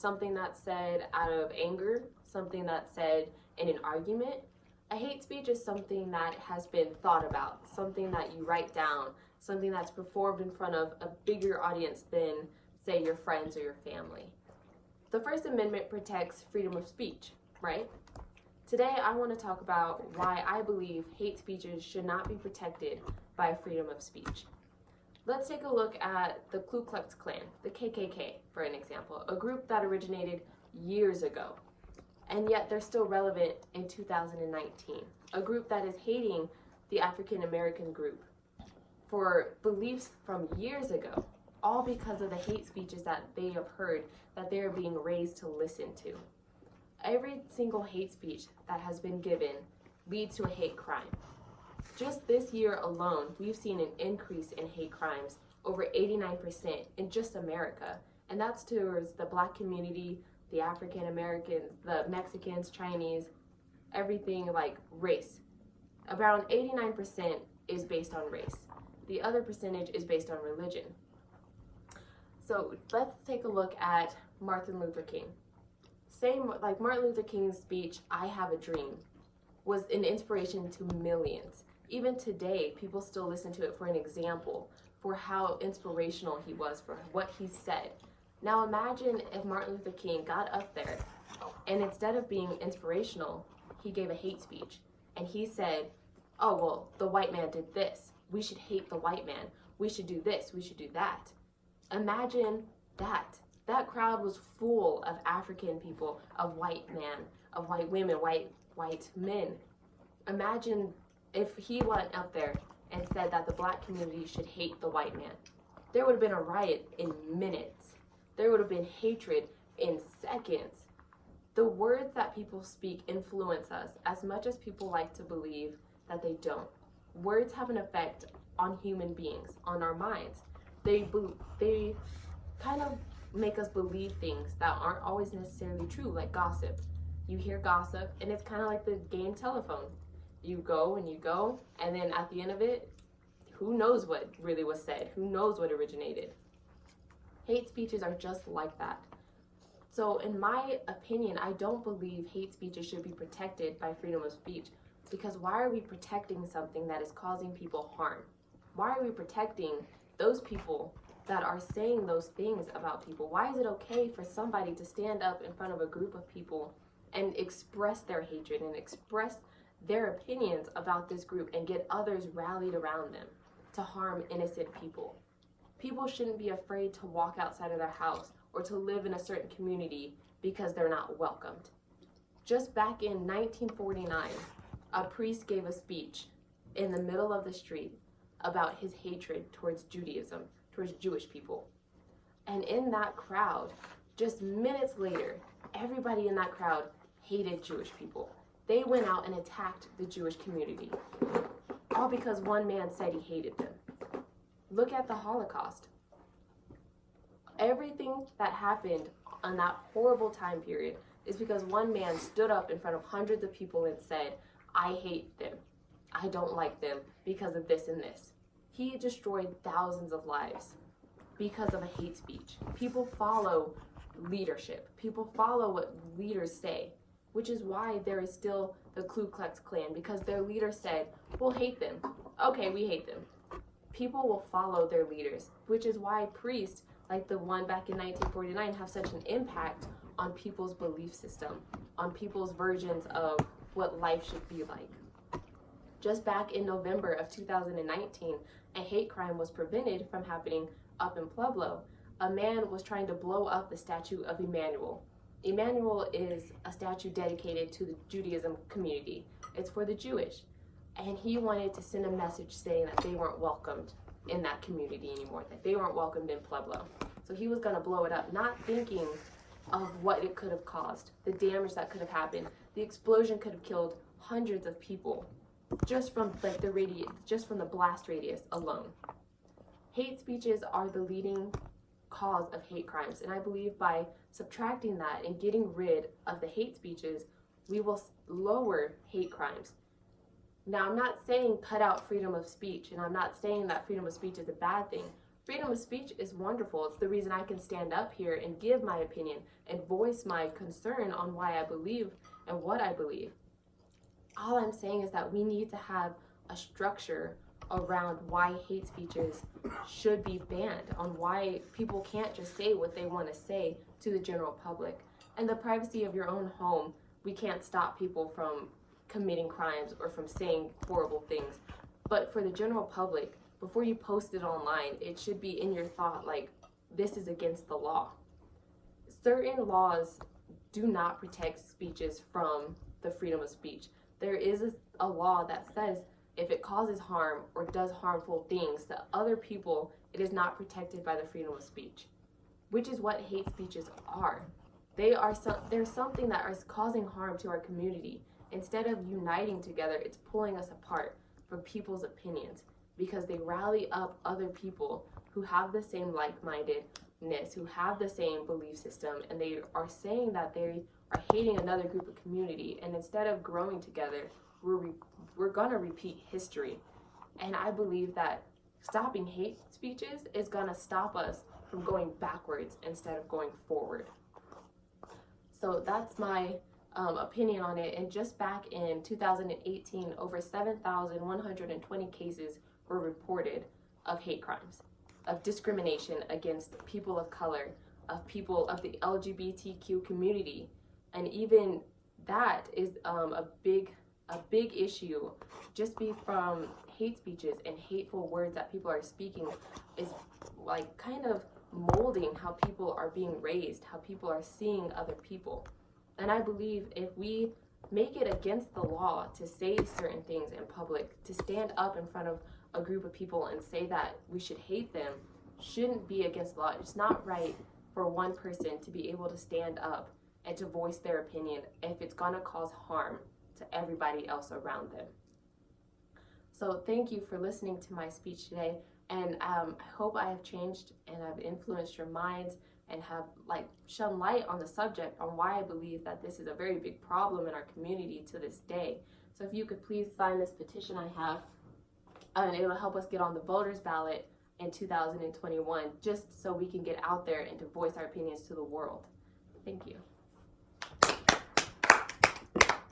something that's said out of anger, something that's said in an argument. A hate speech is something that has been thought about, something that you write down, something that's performed in front of a bigger audience than, say, your friends or your family. The First Amendment protects freedom of speech, right? Today, I want to talk about why I believe hate speeches should not be protected by freedom of speech. Let's take a look at the Ku Klux Klan, the KKK, for an example, a group that originated years ago, and yet they're still relevant in 2019. A group that is hating the African American group for beliefs from years ago, all because of the hate speeches that they have heard that they are being raised to listen to. Every single hate speech that has been given leads to a hate crime. Just this year alone, we've seen an increase in hate crimes, over 89% in just America. And that's towards the Black community, the African Americans, the Mexicans, Chinese, everything like race. Around 89% is based on race. The other percentage is based on religion. So let's take a look at Martin Luther King. Same like Martin Luther King's speech, "I Have a Dream," was an inspiration to millions. Even today, people still listen to it for an example for how inspirational he was, for what he said. Now imagine if Martin Luther King got up there and instead of being inspirational, he gave a hate speech. And he said, oh, well, the white man did this. We should hate the white man. We should do this. We should do that. Imagine that. That crowd was full of African people, of white men, of white women, white men. Imagine if he went up there and said that the Black community should hate the white man. There would have been a riot in minutes. There would have been hatred in seconds. The words that people speak influence us as much as people like to believe that they don't. Words have an effect on human beings, on our minds. They kind of make us believe things that aren't always necessarily true, like gossip. You hear gossip, and it's kind of like the game telephone. You go, and then at the end of it, who knows what really was said? Who knows what originated? Hate speeches are just like that. So in my opinion, I don't believe hate speeches should be protected by freedom of speech, because why are we protecting something that is causing people harm? Why are we protecting those people that are saying those things about people? Why is it okay for somebody to stand up in front of a group of people and express their hatred and express their opinions about this group and get others rallied around them to harm innocent people? People shouldn't be afraid to walk outside of their house or to live in a certain community because they're not welcomed. Just back in 1949, a priest gave a speech in the middle of the street about his hatred towards Judaism, towards Jewish people. And in that crowd, just minutes later, everybody in that crowd hated Jewish people. They went out and attacked the Jewish community, all because one man said he hated them. Look at the Holocaust. Everything that happened on that horrible time period is because one man stood up in front of hundreds of people and said, I hate them. I don't like them because of this and this. He destroyed thousands of lives because of a hate speech. People follow leadership. People follow what leaders say, which is why there is still the Ku Klux Klan, because their leader said, we'll hate them. Okay, we hate them. People will follow their leaders, which is why priests, like the one back in 1949, have such an impact on people's belief system, on people's versions of what life should be like. Just back in November of 2019, a hate crime was prevented from happening up in Pueblo. A man was trying to blow up the statue of Emmanuel. Emmanuel is a statue dedicated to the Judaism community. It's for the Jewish. And he wanted to send a message saying that they weren't welcomed in that community anymore, that they weren't welcomed in Pueblo. So he was going to blow it up, not thinking of what it could have caused, the damage that could have happened. The explosion could have killed hundreds of people just from the blast radius alone. Hate speeches are the leading cause of hate crimes, and I believe by subtracting that and getting rid of the hate speeches, we will lower hate crimes. Now, I'm not saying cut out freedom of speech, and I'm not saying that freedom of speech is a bad thing. freedom of speech is wonderful. It's the reason I can stand up here and give my opinion and voice my concern on why I believe and what I believe. All I'm saying is that we need to have a structure around why hate speeches should be banned, on why people can't just say what they want to say to the general public. And the privacy of your own home, we can't stop people from committing crimes or from saying horrible things. But for the general public, before you post it online, it should be in your thought like, this is against the law. Certain laws do not protect speeches from the freedom of speech. There is a law that says if it causes harm or does harmful things to other people, it is not protected by the freedom of speech, which is what hate speeches are. They're something that is causing harm to our community. Instead of uniting together, it's pulling us apart from people's opinions, because they rally up other people who have the same like-mindedness, who have the same belief system, and they are saying that they are hating another group of community. And instead of growing together, we're gonna repeat history. And I believe that stopping hate speeches is gonna stop us from going backwards instead of going forward. So that's my opinion on it. And just back in 2018, over 7,120 cases were reported of hate crimes, of discrimination against people of color, of people of the LGBTQ community. And even that is a big issue. Just be from hate speeches and hateful words that people are speaking is like kind of molding how people are being raised, how people are seeing other people. And I believe if we make it against the law to say certain things in public, to stand up in front of a group of people and say that we should hate them, shouldn't be against the law. It's not right for one person to be able to stand up and to voice their opinion if it's gonna cause harm to everybody else around them. So thank you for listening to my speech today, and I hope I have changed and I've influenced your minds and have shone light on the subject, on why I believe that this is a very big problem in our community to this day. So if you could please sign this petition I have, and it will help us get on the voters ballot in 2021, just so we can get out there and to voice our opinions to the world. Thank you.